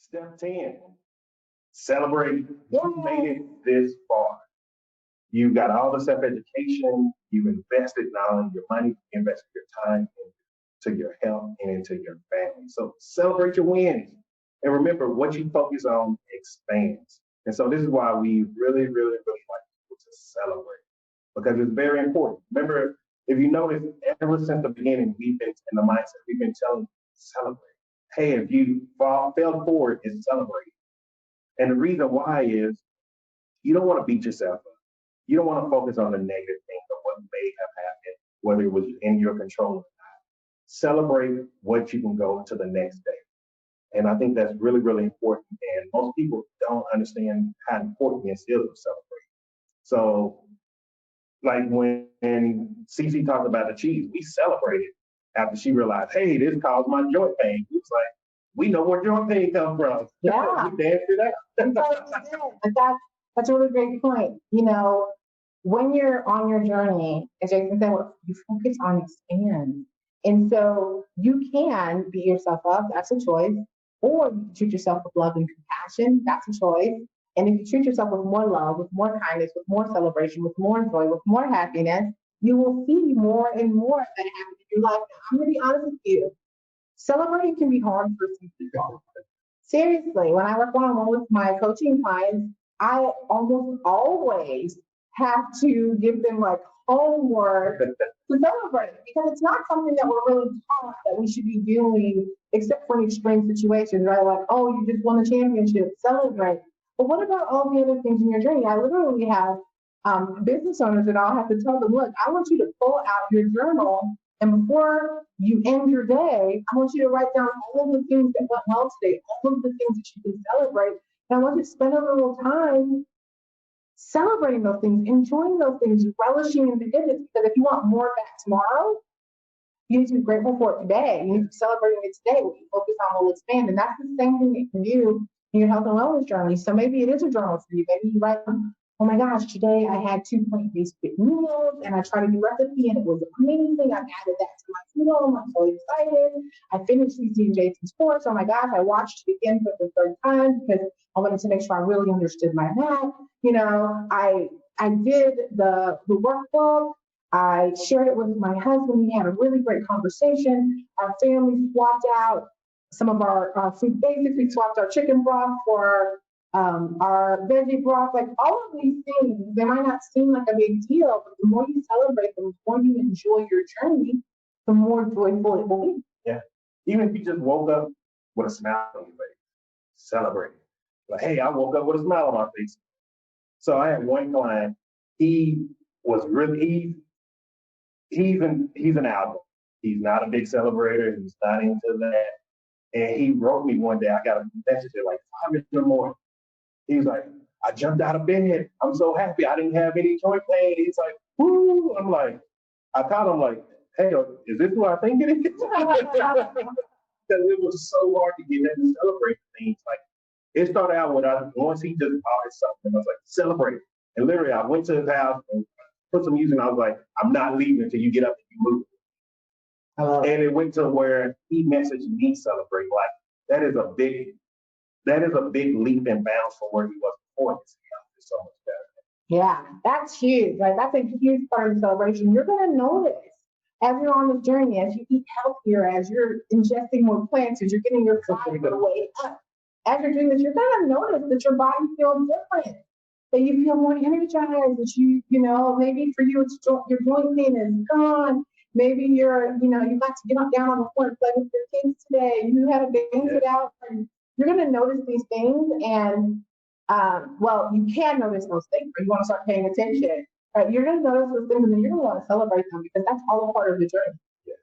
Step 10, celebrate. You made it this far. You got all the self-education. You've invested not only your money, you invested your time into your health and into your family. So celebrate your wins. And remember, what you focus on expands. And so this is why we really, really, really like people to celebrate because it's very important. Remember, if you notice, ever since the beginning, we've been in the mindset, we've been telling you, celebrate. Hey, if you fell forward, it's celebrate. And the reason why is you don't want to beat yourself up. You don't want to focus on the negative things or what may have happened, whether it was in your control or not. Celebrate what you can go to the next day. And I think that's really, really important. And most people don't understand how important this is to celebrate. So, like when Cece talked about the cheese, we celebrated after she realized, hey, this caused my joint pain. It's like, we know where joint pain comes from. Yeah. We danced it out. But that's a really great point. When you're on your journey, as Jason said, you focus on expand. And so you can beat yourself up, that's a choice, or you can treat yourself with love and compassion, that's a choice. And if you treat yourself with more love, with more kindness, with more celebration, with more joy, with more happiness, you will see more and more that happen in your life. Now, I'm going to be honest with you. Celebrating can be hard for some people. Seriously, when I work one-on-one with my coaching clients, I almost always have to give them like homework to celebrate because it's not something that we're really taught that we should be doing except for in extreme situations, right? Like, oh, you just won a championship, celebrate. But what about all the other things in your journey? I literally have business owners that I'll have to tell them, look, I want you to pull out your journal and before you end your day, I want you to write down all of the things that went well today, all of the things that you can celebrate. And I want you to spend a little time celebrating those things, enjoying those things, relishing in the goodness. Because if you want more of that tomorrow, you need to be grateful for it today. You need to be celebrating it today. What you focus on will expand. And that's the same thing you can do in your health and wellness journey. So maybe it is a journal for you. Maybe you write, oh my gosh, today I had 2 plant-based meals and I tried a new recipe and it was amazing. I've added that to my food home. I'm so excited. I finished Cece and Jason's course. Oh my gosh, I watched it again for the third time because I wanted to make sure I really understood my math. I did the workbook. I shared it with my husband. We had a really great conversation. Our family swapped out some of our food basics. We swapped our chicken broth for our veggie broth. Like all of these things, they might not seem like a big deal, but the more you celebrate them, the more you enjoy your journey, the more joyful it will be. Yeah. Even if you just woke up with a smile on your face, celebrate. Like, hey, I woke up with a smile on my face. So I had one client. He was really he's an album. He's not a big celebrator. He's not into that. And he wrote me one day. I got a message at like 5 in the morning. He was like, I jumped out of bed. I'm so happy. I didn't have any joint pain. He's like, woo. I'm like, I told him like, hey, is this who I think it is? Because it was so hard to get him to celebrate things. Like it started out with us once he just ordered something. I was like, celebrate. And literally, I went to his house and put some music. And I was like, I'm not leaving until you get up and you move. And it went to where he messaged me celebrating. Like that is a big leap and bounds from where he was before. It's so much better. Yeah, that's huge, right? That's a huge part of the celebration. You're going to notice as you're on this journey, as you eat healthier, as you're ingesting more plants, as you're getting your fiber weight up, as you're doing this, you're going to notice that your body feels different, that you feel more energized, that maybe for you, it's your joint pain is gone. Maybe you got to get up down on the floor and play with your kids today. You had a banquet out. And you're going to notice these things, and you can notice those things, but you want to start paying attention. Right? You're going to notice those things, and then you're going to want to celebrate them because that's all a part of the journey. Yes.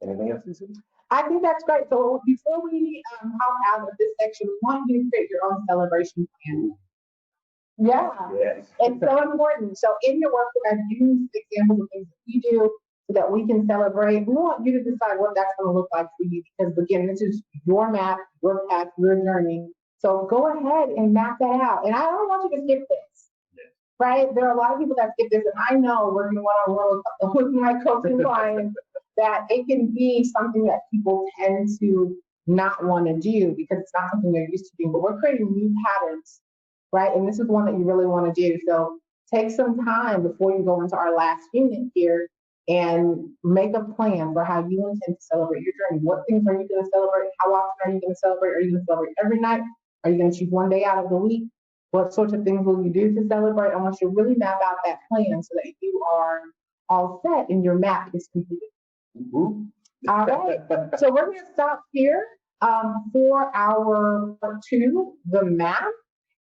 Anything else, Susan? I think that's great. So before we hop out of this section, we want you to create your own celebration plan. Yeah, yes. It's so important. So in your workbook, I've used examples of things that we do so that we can celebrate. We want you to decide what that's going to look like for you because, again, this is your map, your path, your journey. So go ahead and map that out. And I don't want you to skip this, right? There are a lot of people that skip this, and I know working one-on-one with my coaching clients that it can be something that people tend to not want to do because it's not something they're used to doing, but we're creating new patterns, right? And this is one that you really want to do. So take some time before you go into our last unit here and make a plan for how you intend to celebrate your journey. What things are you going to celebrate? How often are you going to celebrate? Are you going to celebrate every night? Are you going to choose one day out of the week? What sorts of things will you do to celebrate? I want you to really map out that plan so that you are all set and your map is completed. Woo. All right. So we're going to stop here for our part 2, the map.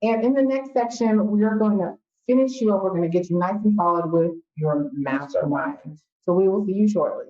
And in the next section, we are going to finish you up. We're going to get you nice and solid with your mastermind. So we will see you shortly.